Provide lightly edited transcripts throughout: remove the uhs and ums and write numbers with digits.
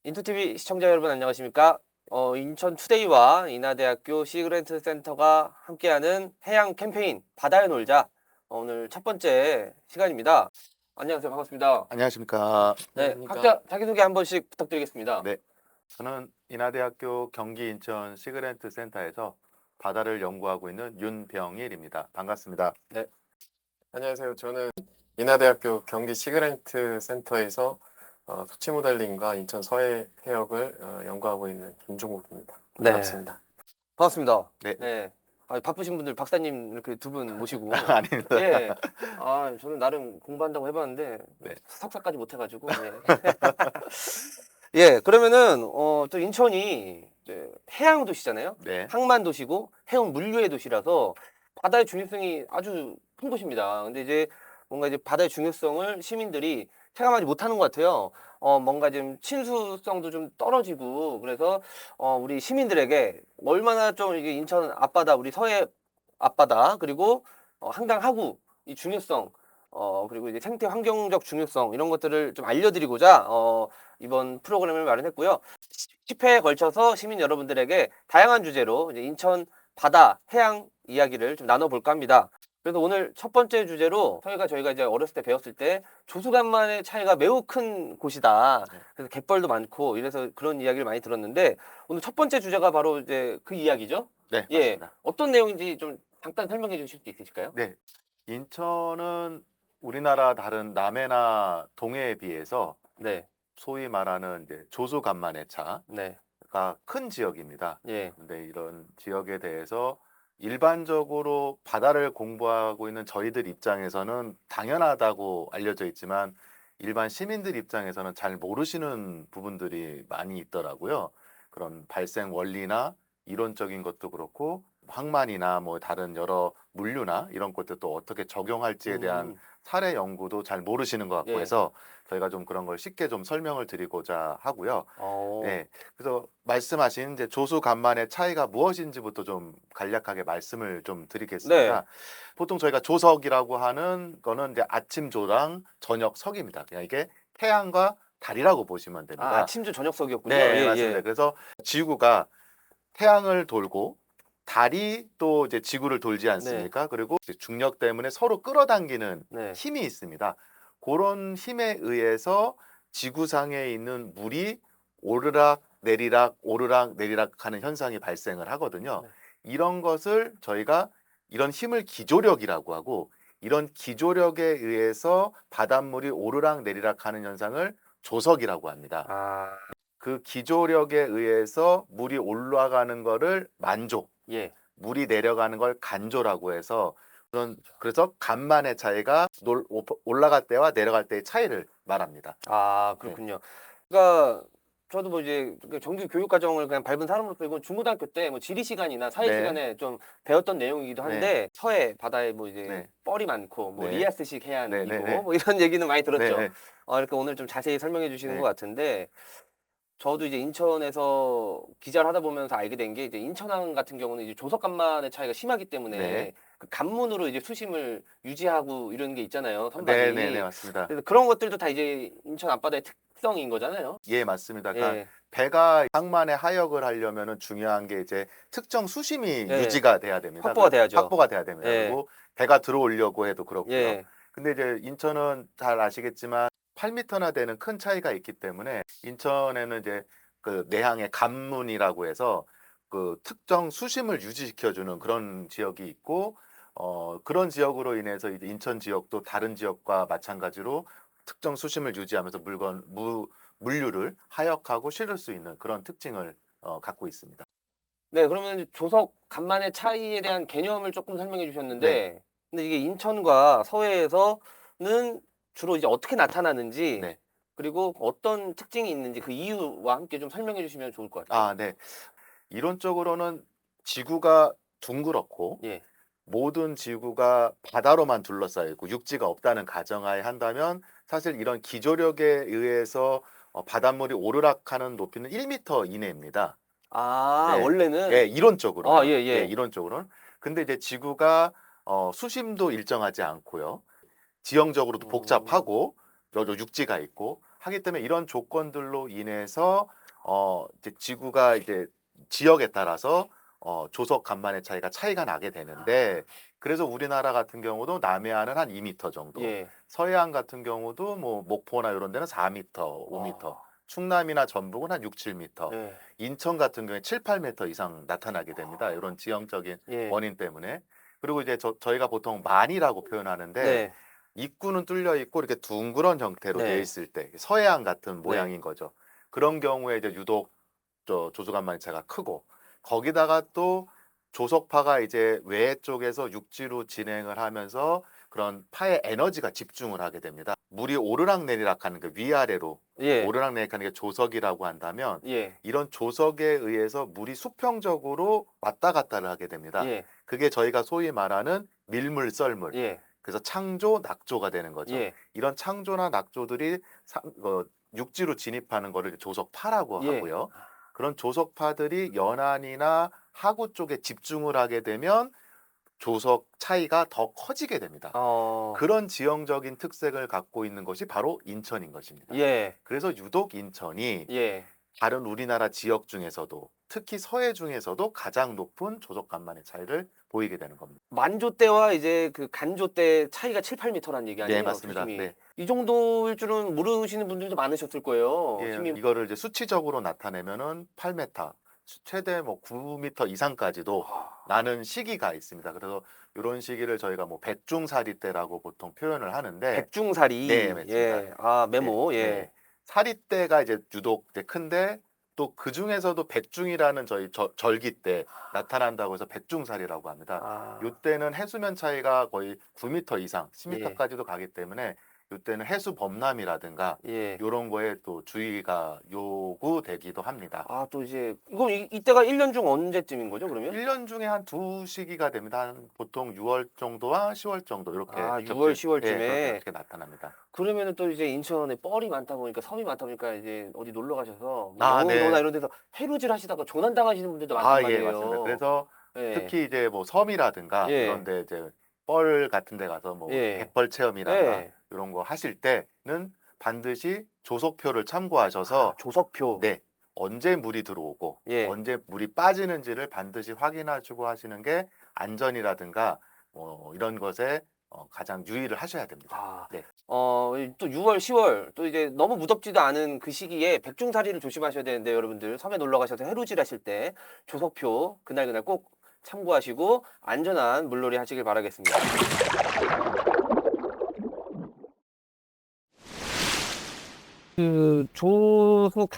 인투TV 시청자 여러분 안녕하십니까? 인천 투데이와 인하대학교 시그랜트 센터가 함께하는 해양 캠페인 바다에 놀자. 오늘 첫 번째 시간입니다. 안녕하세요. 반갑습니다. 안녕하십니까. 네, 안녕하십니까. 각자 자기소개 한 번씩 부탁드리겠습니다. 네, 저는 인하대학교 경기 인천 시그랜트 센터에서 바다를 연구하고 있는 윤병일입니다. 반갑습니다. 안녕하세요. 저는 인하대학교 경기 시그랜트 센터에서 수치 모델링과 인천 서해 해역을 연구하고 있는 김종국입니다. 네. 반갑습니다. 반갑습니다. 네. 바쁘신 분들 박사님 이렇게 두 분 모시고. 아닙니다. 예. 저는 나름 공부한다고 해봤는데 네. 석사까지 못해가지고. 예. 예, 그러면은 또 인천이 이제 해양 도시잖아요. 네. 항만 도시고 해운 물류의 도시라서 바다의 중요성이 아주 큰 곳입니다. 근데 이제 뭔가 이제 바다의 중요성을 시민들이 체감하지 못하는 것 같아요. 뭔가 좀 친수성도 좀 떨어지고 그래서 우리 시민들에게 얼마나 좀 이게 인천 앞바다, 우리 서해 앞바다 그리고 한강 하구 이 중요성 그리고 이제 생태 환경적 중요성 이런 것들을 좀 알려드리고자 이번 프로그램을 마련했고요. 10회에 걸쳐서 시민 여러분들에게 다양한 주제로 이제 인천 바다, 해양 이야기를 좀 나눠볼까 합니다. 그래서 오늘 첫 번째 주제로 저희가 이제 어렸을 때 배웠을 때 조수간만의 차이가 매우 큰 곳이다. 네. 그래서 갯벌도 많고 이래서 그런 이야기를 많이 들었는데 오늘 첫 번째 주제가 바로 이제 그 이야기죠. 네, 예, 맞습니다. 어떤 내용인지 좀 잠깐 설명해 주실 수 있으실까요? 네, 인천은 우리나라 다른 남해나 동해에 비해서 네, 소위 말하는 이제 조수간만의 네, 차가 큰 지역입니다. 예, 근데 이런 지역에 대해서 일반적으로 바다를 공부하고 있는 저희들 입장에서는 당연하다고 알려져 있지만 일반 시민들 입장에서는 잘 모르시는 부분들이 많이 있더라고요. 그런 발생 원리나 이론적인 것도 그렇고 항만이나 뭐 다른 여러 물류나 이런 것들도 어떻게 적용할지에 대한 사례 연구도 잘 모르시는 것 같고 예. 해서 저희가 좀 그런 걸 쉽게 좀 설명을 드리고자 하고요. 어, 네, 그래서 말씀하신 이제 조수 간만의 차이가 무엇인지부터 좀 간략하게 말씀을 좀 드리겠습니다. 네. 보통 저희가 조석이라고 하는 거는 이제 아침 조랑 저녁 석입니다. 그냥 이게 태양과 달이라고 보시면 됩니다. 아침주 저녁석이었군요. 네, 예, 맞습니다. 예. 그래서 지구가 태양을 돌고 달이 또 이제 지구를 돌지 않습니까? 그리고 이제 중력 때문에 서로 끌어당기는 네. 힘이 있습니다. 그런 힘에 의해서 지구상에 있는 물이 오르락 내리락 오르락 내리락 하는 현상이 발생을 하거든요. 네. 이런 것을 저희가 이런 힘을 기조력이라고 하고 이런 기조력에 의해서 바닷물이 오르락 내리락 하는 현상을 조석이라고 합니다. 아, 그 기조력에 의해서 물이 올라가는 거를 만조, 예. 물이 내려가는 걸 간조라고 해서 그래서 간만의 차이가 올라갈 때와 내려갈 때의 차이를 말합니다. 아, 그렇군요. 그러니까 저도 뭐 이제 그 정규 교육 과정을 그냥 밟은 사람으로서 이건 중고등학교 때 뭐 지리 시간이나 사회 네. 시간에 좀 배웠던 내용이기도 한데 서해 바다에 뭐 이제 네. 뻘이 많고 뭐 네. 리아스식 해안이고 네, 네, 네. 뭐 이런 얘기는 많이 들었죠. 네, 네. 이렇게 오늘 좀 자세히 설명해 주시는 네. 것 같은데 저도 이제 인천에서 기자를 하다 보면서 알게 된 게 이제 인천항 같은 경우는 이제 조석 간만의 차이가 심하기 때문에 네. 그 간문으로 이제 수심을 유지하고 이런 게 있잖아요. 선박이. 네, 네, 네, 맞습니다. 그래서 그런 것들도 다 이제 인천 앞바다의 특성인 거잖아요. 예, 맞습니다. 그러니까 예. 배가 항만의 하역을 하려면은 중요한 게 이제 특정 수심이 네. 유지가 돼야 됩니다. 확보가 돼야죠. 확보가 돼야 됩니다. 예. 그리고 배가 들어오려고 해도 그렇고요. 예. 근데 이제 인천은 잘 아시겠지만 8m나 되는 큰 차이가 있기 때문에 인천에는 이제 그 내항의 간문이라고 해서 그 특정 수심을 유지시켜주는 그런 지역이 있고 그런 지역으로 인해서 이제 인천 지역도 다른 지역과 마찬가지로 특정 수심을 유지하면서 물류를 하역하고 실을 수 있는 그런 특징을 갖고 있습니다. 네, 그러면 이제 조석 간만의 차이에 대한 개념을 조금 설명해 주셨는데 네. 근데 이게 인천과 서해에서는 주로 이제 어떻게 나타나는지 네. 그리고 어떤 특징이 있는지 그 이유와 함께 좀 설명해 주시면 좋을 것 같아요. 네. 이론적으로는 지구가 둥그렇고 예. 모든 지구가 바다로만 둘러싸여 있고 육지가 없다는 가정하에 한다면 사실 이런 기조력에 의해서 바닷물이 오르락하는 높이는 1m 이내입니다. 네. 원래는 예, 이론적으로. 예, 예. 예, 이론적으로는. 근데 이제 지구가 수심도 일정하지 않고요. 지형적으로도 복잡하고 여러 육지가 있고 하기 때문에 이런 조건들로 인해서 이제 지구가 이제 지역에 따라서 조석 간만의 차이가 나게 되는데 그래서 우리나라 같은 경우도 남해안은 한 2m 정도, 예. 서해안 같은 경우도 뭐 목포나 이런 데는 4m, 5m, 충남이나 전북은 한 6, 7m, 예. 인천 같은 경우에 7, 8m 이상 나타나게 됩니다. 이런 지형적인 예. 원인 때문에. 그리고 이제 저희가 보통 만이라고 표현하는데 네. 입구는 뚫려 있고 이렇게 둥그런 형태로 네. 되어 있을 때 서해안 같은 모양인 거죠. 그런 경우에 이제 유독 조수간만차가 크고 거기다가 또 조석파가 이제 외 쪽에서 육지로 진행을 하면서 그런 파의 에너지가 집중을 하게 됩니다. 물이 오르락내리락 하는 그 위아래로 예. 오르락내리락 하는 게 조석이라고 한다면 예. 이런 조석에 의해서 물이 수평적으로 왔다 갔다를 하게 됩니다. 예. 그게 저희가 소위 말하는 밀물, 썰물. 예. 그래서 창조, 낙조가 되는 거죠. 예. 이런 창조나 낙조들이 육지로 진입하는 거를 조석파라고 예. 하고요. 그런 조석파들이 연안이나 하구 쪽에 집중을 하게 되면 조석 차이가 더 커지게 됩니다. 그런 지형적인 특색을 갖고 있는 것이 바로 인천인 것입니다. 예. 그래서 유독 인천이 예. 다른 우리나라 지역 중에서도 특히 서해 중에서도 가장 높은 조석 간만의 차이를 보이게 되는 겁니다. 만조 때와 이제 그 간조 때 차이가 7, 8m라는 얘기 아니에요? 네, 맞습니다. 도심이. 네. 이 정도일 줄은 모르시는 분들도 많으셨을 거예요. 예, 힘이. 이거를 이제 수치적으로 나타내면은 8m, 최대 뭐 9m 이상까지도 나는 시기가 있습니다. 그래서 이런 시기를 저희가 뭐 백중사리 때라고 보통 표현을 하는데 백중사리. 네, 맞습니다. 예. 아, 메모. 네, 예. 네. 사리 때가 이제 유독 이제 큰데 또 그 중에서도 백중이라는 저희 절기 때 나타난다고 해서 백중사리라고 합니다. 아. 이때는 해수면 차이가 거의 9m 이상, 예. 10m까지도 가기 때문에 이때는 해수 범람이라든가 예. 이런 거에 또 주의가 요구되기도 합니다. 아, 또 이제 이거 이때가 1년 중 언제쯤인 거죠, 그러면? 1년 중에 한 두 시기가 됩니다. 한 보통 6월 정도와 10월 정도 이렇게 아, 6월, 10월 쯤에. 그렇게 나타납니다. 그러면은 또 이제 인천에 뻘이 많다 보니까 섬이 많다 보니까 이제 어디 놀러 가셔서 아, 네. 영흥도나 이런 데서 해루질 하시다가 조난 당하시는 분들도 아, 많단 예, 말이에요. 맞습니다. 그래서 예. 특히 이제 뭐 섬이라든가 예. 이런 데 이제 뻘 같은 데 가서 뭐 예. 갯벌 체험이라든가 예. 이런 거 하실 때는 반드시 조석표를 참고하셔서 조석표. 네, 언제 물이 들어오고 예. 언제 물이 빠지는지를 반드시 확인하시고 하시는 게 안전이라든가 이런 것에 가장 유의를 하셔야 됩니다. 아, 네. 또 6월, 10월 또 이제 너무 무덥지도 않은 그 시기에 백중사리를 조심하셔야 되는데 여러분들 섬에 놀러 가셔서 해루질 하실 때 조석표 그날 꼭 참고하시고 안전한 물놀이 하시길 바라겠습니다. 그 조석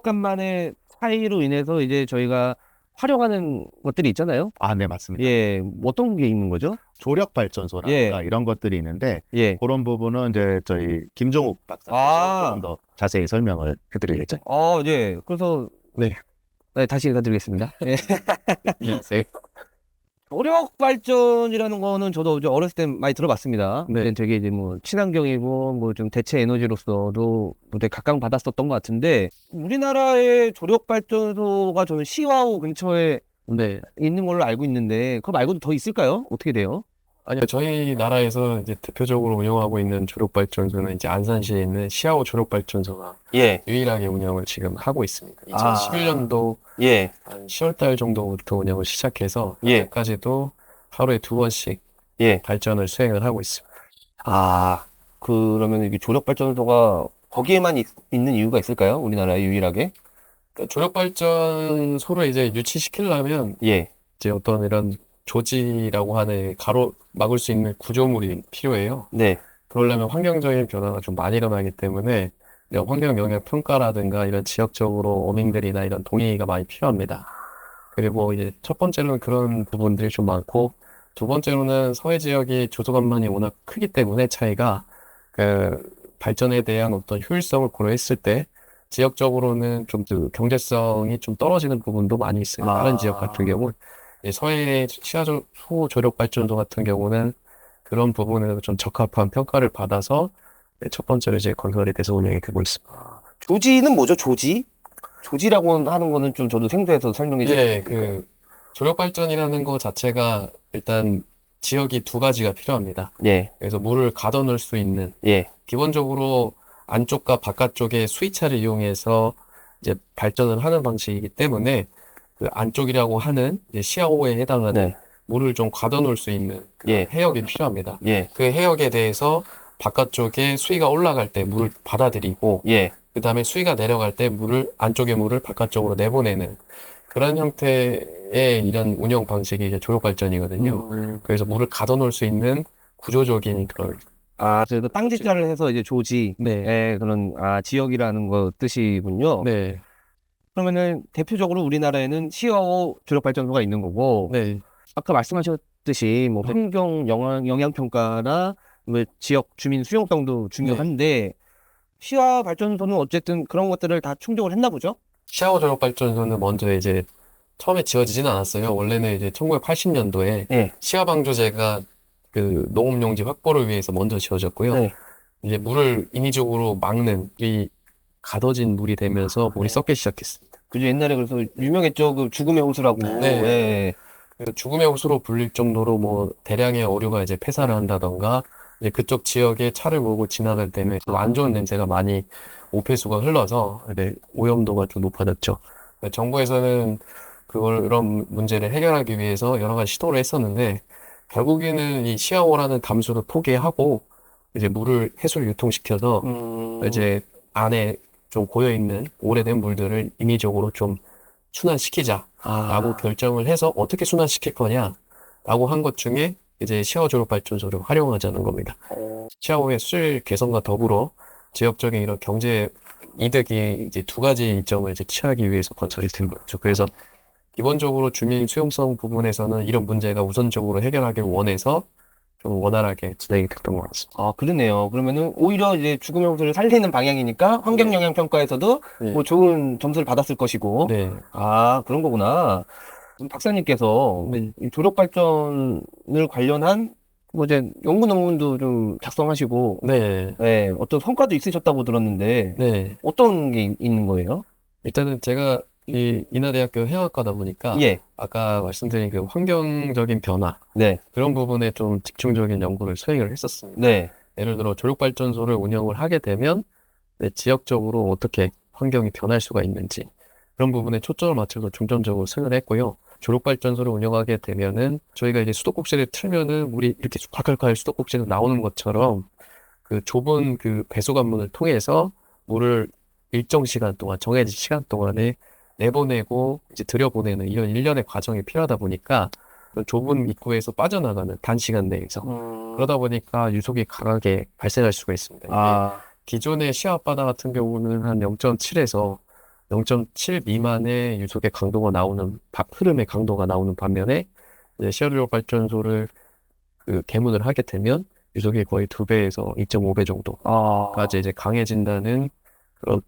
간만의 차이로 인해서 이제 저희가 활용하는 것들이 있잖아요. 아, 네, 맞습니다. 예, 어떤 게 있는 거죠? 조력 발전소라든가 이런 것들이 있는데 예. 그런 부분은 이제 저희 김종욱 박사께서 아. 조금 더 자세히 설명을 해드리겠죠. 예. 그래서 네, 다시 읽어드리겠습니다. 예. 안녕하세요. 조력 발전이라는 거는 저도 이제 어렸을 때 많이 들어봤습니다. 네. 되게 이제 뭐 친환경이고 뭐 좀 대체 에너지로서도 뭐 되게 각광받았었던 것 같은데 우리나라의 조력 발전소가 저는 시와우 근처에 네. 있는 걸로 알고 있는데 그거 말고도 더 있을까요? 어떻게 돼요? 아니요, 저희 나라에서 이제 대표적으로 운영하고 있는 조력발전소는 이제 안산시에 있는 시아오 조력발전소가 예, 유일하게 운영을 지금 하고 있습니다. 아. 2011년도 예, 한 10월달 정도부터 운영을 시작해서 예. 현재까지도 하루에 2번씩 예. 발전을 수행을 하고 있습니다. 아, 그러면 이게 조력 발전소가 거기에만 있는 이유가 있을까요? 우리나라에 유일하게? 그러니까 조력발전소를 이제 유치시키려면 예, 이제 어떤 이런 조지라고 하는 가로막을 수 있는 구조물이 필요해요. 네, 그러려면 환경적인 변화가 좀 많이 일어나기 때문에 이런 환경 영향 평가라든가 이런 지역적으로 어민들이나 이런 동의가 많이 필요합니다. 그리고 이제 첫 번째로는 그런 부분들이 좀 많고 두 번째로는 서해 지역이 조소간만이 워낙 크기 때문에 차이가 그 발전에 대한 어떤 효율성을 고려했을 때 지역적으로는 좀 그 경제성이 좀 떨어지는 부분도 많이 있어요. 다른 지역 같은 경우 서해 시아소 조력 발전소 같은 경우는 그런 부분에서 좀 적합한 평가를 받아서 첫 번째로 이제 건설이 돼서 운영이 되고 있습니다. 조지는 뭐죠? 조지? 조지라고 하는 거는 좀 저도 생소해서 설명해 주세요. 예, 그 조력 발전이라는 거 자체가 일단 지역이 두 가지가 필요합니다. 예, 그래서 물을 가둬 놓을 수 있는 예, 기본적으로 안쪽과 바깥쪽의 수위차를 이용해서 이제 발전을 하는 방식이기 때문에 그 안쪽이라고 하는 이제 시야호에 해당하는 네. 물을 좀 가둬놓을 수 있는 그 예. 해역이 필요합니다. 예. 그 해역에 대해서 바깥쪽에 수위가 올라갈 때 물을 받아들이고 예. 그 다음에 수위가 내려갈 때 안쪽의 물을 바깥쪽으로 내보내는 그런 형태의 이런 운영 방식이 이제 조력발전이거든요. 그래서 물을 가둬놓을 수 있는 구조적인 그런, 그래도 땅 지자를 해서 이제 조지, 네, 그런, 지역이라는 거 뜻이군요. 네, 그러면은 대표적으로 우리나라에는 시야호 조력발전소가 있는 거고, 네, 아까 말씀하셨듯이 뭐 환경 영향 평가나 뭐 지역 주민 수용성도 중요한데 시야 발전소는 어쨌든 그런 것들을 다 충족을 했나 보죠? 샤워 조력발전소는 먼저 이제 처음에 지어지진 않았어요. 원래는 이제 1980년도에 네. 시야방조제가 그 농업용지 확보를 위해서 먼저 지어졌고요. 네. 이제 물을 인위적으로 막는 이 가둬진 물이 되면서 물이 썩기 시작했습니다. 그죠. 옛날에 그래서 유명했죠. 그 죽음의 호수라고. 네. 예. 그래서 죽음의 호수로 불릴 정도로 뭐 대량의 어류가 이제 폐사를 한다던가 이제 그쪽 지역에 차를 몰고 지나갈 때는 좀 안 좋은 냄새가 많이 오폐수가 흘러서 이제 오염도가 좀 높아졌죠. 그러니까 정부에서는 그런 문제를 해결하기 위해서 여러 가지 시도를 했었는데 결국에는 이 시아오라는 담수를 포기하고 이제 물을 해수를 유통시켜서 이제 안에 좀 고여있는 오래된 물들을 인위적으로 좀 순환시키자라고 결정을 해서 어떻게 순환시킬 거냐라고 한 것 중에 이제 시아오 조력발전소를 활용하자는 겁니다. 시아오의 수질 개선과 더불어 지역적인 이런 경제 이득이 이제 두 가지 이점을 이제 취하기 위해서 건설이 된 거죠. 그래서 기본적으로 주민 수용성 부분에서는 이런 문제가 우선적으로 해결하길 원해서 좀 원활하게 진행이 됐던 것 같습니다. 그러네요. 그러면은 오히려 이제 죽음의 호수를 살리는 방향이니까 환경 영향 평가에서도 네. 뭐 좋은 점수를 받았을 것이고. 네. 그런 거구나. 그럼 박사님께서 네. 이 조력발전을 관련한 뭐 이제 연구 논문도 좀 작성하시고, 네. 어떤 성과도 있으셨다고 들었는데, 네. 어떤 게 있는 거예요? 일단은 제가 이 인하대학교 해양학과다 보니까 예. 아까 말씀드린 그 환경적인 변화 네. 그런 부분에 좀 집중적인 연구를 수행을 했었습니다. 네. 예를 들어 조력발전소를 운영을 하게 되면 지역적으로 어떻게 환경이 변할 수가 있는지 그런 부분에 초점을 맞춰서 중점적으로 수행을 했고요. 조력발전소를 운영하게 되면은 저희가 이제 수도꼭지를 틀면은 물이 이렇게 콸콸콸 수도꼭지에서 나오는 것처럼 그 좁은 그 배수관문을 통해서 물을 일정 시간 동안 정해진 시간 동안에 내보내고 이제 들여보내는 이런 일련의 과정이 필요하다 보니까 그 좁은 입구에서 빠져나가는 단시간 내에서 그러다 보니까 유속이 강하게 발생할 수가 있습니다. 이게 기존의 시야 앞바다 같은 경우는 한 0.7에서 0.7 미만의 유속의 강도가 나오는 흐름의 강도가 나오는 반면에 이제 시야조력 발전소를 그 개문을 하게 되면 유속이 거의 2배에서 2.5배 정도까지 이제 강해진다는 그런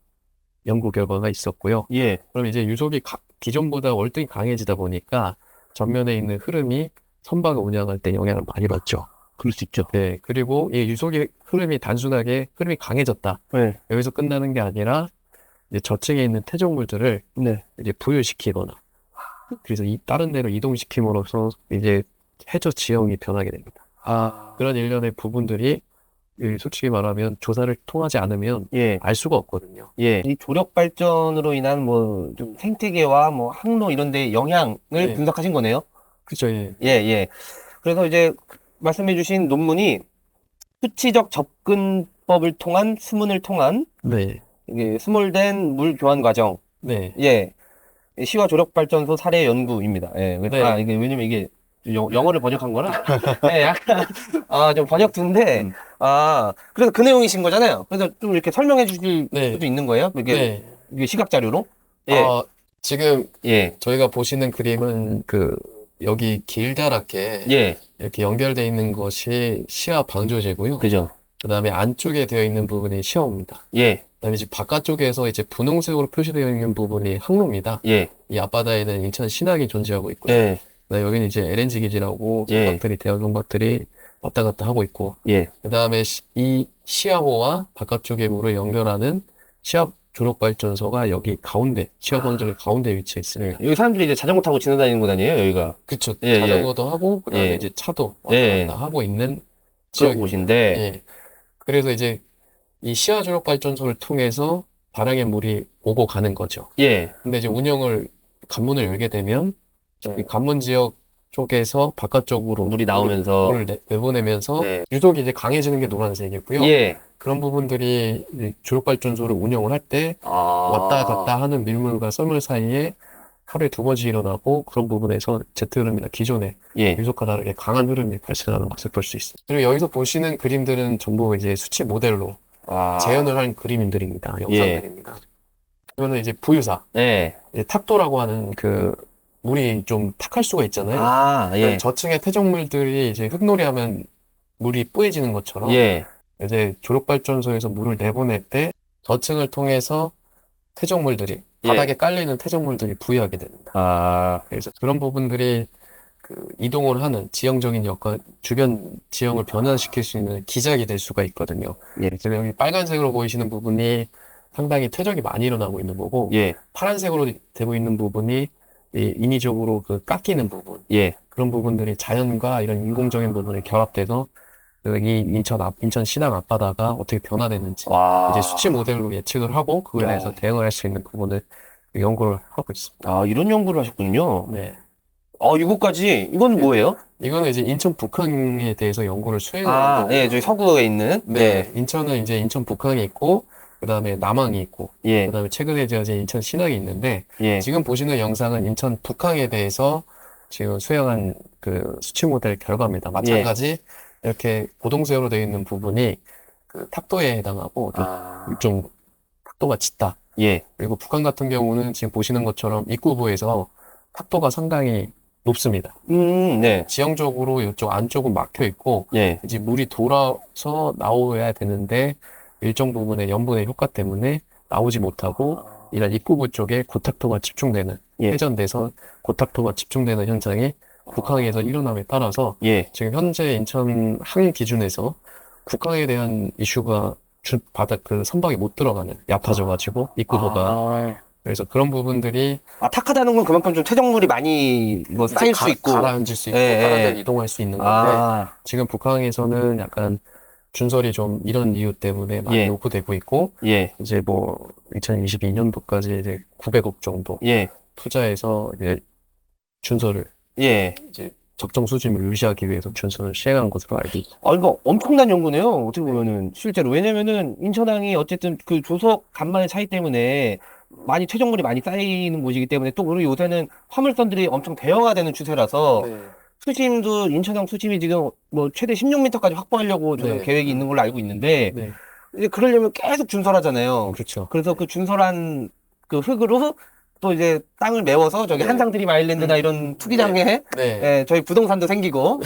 연구 결과가 있었고요. 예. 그럼 이제 유속이 기존보다 월등히 강해지다 보니까 전면에 있는 흐름이 선박을 운영할 때 영향을 많이 받죠. 그럴 수 있죠. 네. 그리고 이 유속의 흐름이 단순하게 흐름이 강해졌다. 네. 여기서 끝나는 게 아니라 이제 저층에 있는 퇴적물들을 네. 이제 부유시키거나 그래서 다른 데로 이동시킴으로써 이제 해저 지형이 변하게 됩니다. 그런 일련의 부분들이 솔직히 말하면 조사를 통하지 않으면 예. 알 수가 없거든요. 예. 이 조력 발전으로 인한 뭐 좀 생태계와 뭐 항로 이런 데 영향을 네. 분석하신 거네요. 그렇죠. 예. 예. 그래서 이제 말씀해 주신 논문이 수치적 접근법을 통한 수문을 통한 네. 이게 스몰된 물 교환 과정. 네. 예. 시와 조력 발전소 사례 연구입니다. 예. 네. 이게 왜냐면 이게 영어를 번역한 거라. 예, 약간 좀 번역투인데 그래서 그 내용이신 거잖아요. 그래서 좀 이렇게 설명해 주실 네. 수도 있는 거예요? 네. 이게 시각 자료로? 예. 지금 예. 저희가 보시는 그림은 여기 길다랗게 예. 이렇게 연결되어 있는 것이 시야 방조제고요. 그죠. 그다음에 안쪽에 되어 있는 부분이 시야호입니다. 예. 그다음에 이제 바깥쪽에서 이제 분홍색으로 표시되어 있는 부분이 항로입니다. 예. 이 앞바다에는 인천 신항이 존재하고 있고요. 예. 그다음에 여기는 이제 LNG 기지라고 예. 선박들이 대형 선박들이 왔다 갔다 하고 있고, 예. 그다음에 이 시야호와 바깥쪽의 물을 연결하는 시야 조력발전소가 여기 가운데 시야 건조기 가운데 위치해 있습니다. 여기 사람들이 이제 자전거 타고 지나다니는 곳 아니에요, 여기가? 그쵸. 예, 자전거도 하고 그다음에 예. 이제 차도 왔다 예. 갔다 하고 있는 그런 지역입니다. 곳인데. 예. 그래서 이제 이 시야 조력 발전소를 통해서 바닥에 물이 오고 가는 거죠. 예. 근데 이제 관문을 열게 되면 이 관문 지역 쪽에서 바깥쪽으로 물이 나오면서. 물을 내보내면서 네. 유독 이제 강해지는 게 노란색이고요. 예. 그런 부분들이 이 조력 발전소를 운영을 할 때 아. 왔다 갔다 하는 밀물과 썰물 사이에 하루에 2번씩 일어나고 그런 부분에서 제트 흐름이나 기존의 예. 유속과 다르게 강한 흐름이 발생하는 것을 볼 수 있습니다. 그리고 여기서 보시는 그림들은 전부 이제 수치 모델로 아. 재현을 한 그림들입니다. 영상들입니다. 이거는 이제 부유사, 네. 이제 탁도라고 하는 그 물이 좀 탁할 수가 있잖아요. 아, 예. 저층의 퇴적물들이 이제 흙놀이하면 물이 뿌얘지는 것처럼 예. 이제 조력발전소에서 물을 내보낼 때 저층을 통해서 퇴적물들이 예. 바닥에 깔리는 퇴적물들이 부유하게 됩니다. 아. 그래서 그런 부분들이 그 이동을 하는 지형적인 여건, 주변 지형을 변화시킬 수 있는 기작이 될 수가 있거든요. 예. 지금 여기 빨간색으로 보이시는 부분이 상당히 퇴적이 많이 일어나고 있는 거고, 예. 파란색으로 되고 있는 부분이 인위적으로 그 깎이는 부분, 예. 그런 부분들이 자연과 이런 인공적인 부분이 결합돼서 이 인천 시당 앞바다가 어떻게 변화되는지 와. 이제 수치 모델로 예측을 하고 그거에 대해서 대응을 할 수 있는 부분을 연구를 하고 있습니다. 아, 이런 연구를 하셨군요. 네. 이거까지. 이건 뭐예요? 이거는 이제 인천 북항에 대해서 연구를 수행을 아, 한 거고, 예, 저기 서구에 있는. 네, 인천은 이제 인천 북항이 있고, 그 다음에 남항이 있고, 예. 그 다음에 최근에 지어진 인천 신항이 있는데, 예. 지금 보시는 영상은 인천 북항에 대해서 지금 수행한 그 수치 모델 결과입니다. 마찬가지 이렇게 고동세우로 되어 있는 부분이 그 탁도에 해당하고 좀 탁도가 짙다. 예. 그리고 북한 같은 경우는 지금 보시는 것처럼 입구부에서 탁도가 상당히 높습니다. 네. 지형적으로 이쪽 안쪽은 막혀 있고 예. 이제 물이 돌아서 나오야 되는데 일정 부분의 염분의 효과 때문에 나오지 못하고 이런 입구부 쪽에 고탁도가 집중되는 예. 회전돼서 고탁도가 집중되는 현상이 북항에서 일어남에 따라서 예. 지금 현재 인천 항 기준에서 북항에 대한 이슈가 바닥 그 선박이 못 들어가는 얕아져가지고 입구부가 그래서 그런 부분들이 탁하다는 건 그만큼 좀 퇴적물이 많이 뭐 쌓일 수 있고. 가라앉을 수 있고 예, 다른 예. 데로 이동할 수 있는 건데 아. 지금 북항에서는 약간 준설이 좀 이런 이유 때문에 많이 예. 요구되고 있고 예. 이제 뭐 2022년도까지 이제 900억 정도 예. 투자해서 이제 준설을 예. 이제 적정 수준을 유지하기 위해서 준설을 시행한 것으로 알고 있습니다. 이거 엄청난 연구네요. 어떻게 보면은 실제로. 왜냐면은 인천항이 어쨌든 그 조석 간만의 차이 때문에 많이 퇴적물이 많이 쌓이는 곳이기 때문에 또 그리고 요새는 화물선들이 엄청 대형화되는 추세라서 수심도 인천항 수심이 지금 뭐 최대 16m까지 확보하려고 지금 네. 계획이 있는 걸로 알고 있는데 네, 이제 그러려면 계속 준설하잖아요. 그렇죠. 그래서 그 준설한 그 흙으로 또 이제 땅을 메워서 저기 한상드림 아일랜드나 이런 투기장에 네. 예, 저희 부동산도 생기고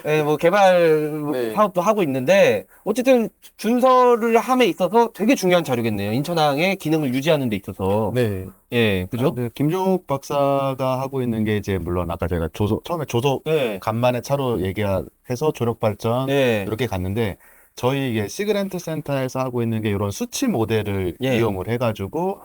예, 뭐 개발 네. 사업도 하고 있는데 어쨌든 준설을 함에 있어서 되게 중요한 자료겠네요. 인천항의 기능을 유지하는 데 있어서. 네. 예, 그죠? 네, 김종욱 박사가 하고 있는 게 이제 물론 아까 저희가 처음에 조속 네. 간만에 차로 얘기해서 조력 발전 네. 이렇게 갔는데 저희 이게 시그랜트 센터에서 하고 있는 게 이런 수치 모델을 예. 이용을 해가지고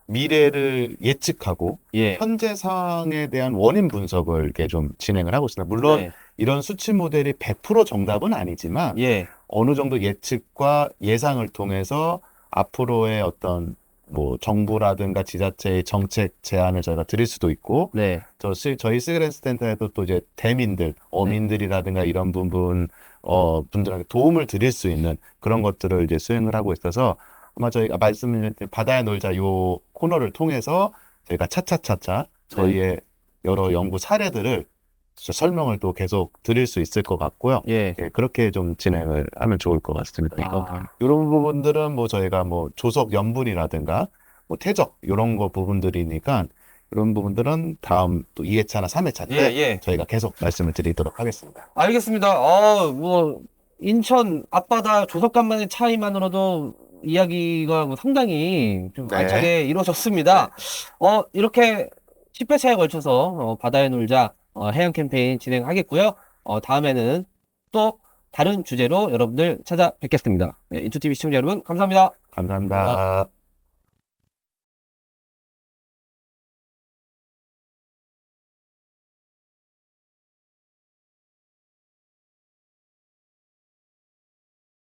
미래를 예측하고 예. 현재 상황에 대한 원인 분석을 이렇게 좀 진행을 하고 있습니다. 물론 네. 이런 수치 모델이 100% 정답은 아니지만 예. 어느 정도 예측과 예상을 통해서 앞으로의 어떤 뭐 정부라든가 지자체의 정책 제안을 저희가 드릴 수도 있고 네. 저희 시그랜스 센터에도 또 이제 대민들, 어민들이라든가 이런 분들한테 도움을 드릴 수 있는 그런 것들을 이제 수행을 하고 있어서 아마 저희가 말씀드린 바다에 놀자 요 코너를 통해서 저희가 차차차차 저희의 여러 연구 사례들을 설명을 또 계속 드릴 수 있을 것 같고요. 예. 예, 그렇게 좀 진행을 하면 좋을 것 같습니다. 이런 부분들은 뭐 저희가 뭐 조석 염분이라든가 뭐 퇴적 이런 거 부분들이니까 이런 부분들은 다음 또 2회차나 3회차 때 예. 저희가 계속 말씀을 드리도록 하겠습니다. 알겠습니다. 뭐 인천 앞바다 조석간만의 차이만으로도 이야기가 뭐 상당히 좀 네. 알차게 이루어졌습니다. 이렇게 10회차에 걸쳐서 바다에 놀자 해양 캠페인 진행하겠고요. 다음에는 또 다른 주제로 여러분들 찾아뵙겠습니다. 네, 인투TV 시청자 여러분 감사합니다. 감사합니다.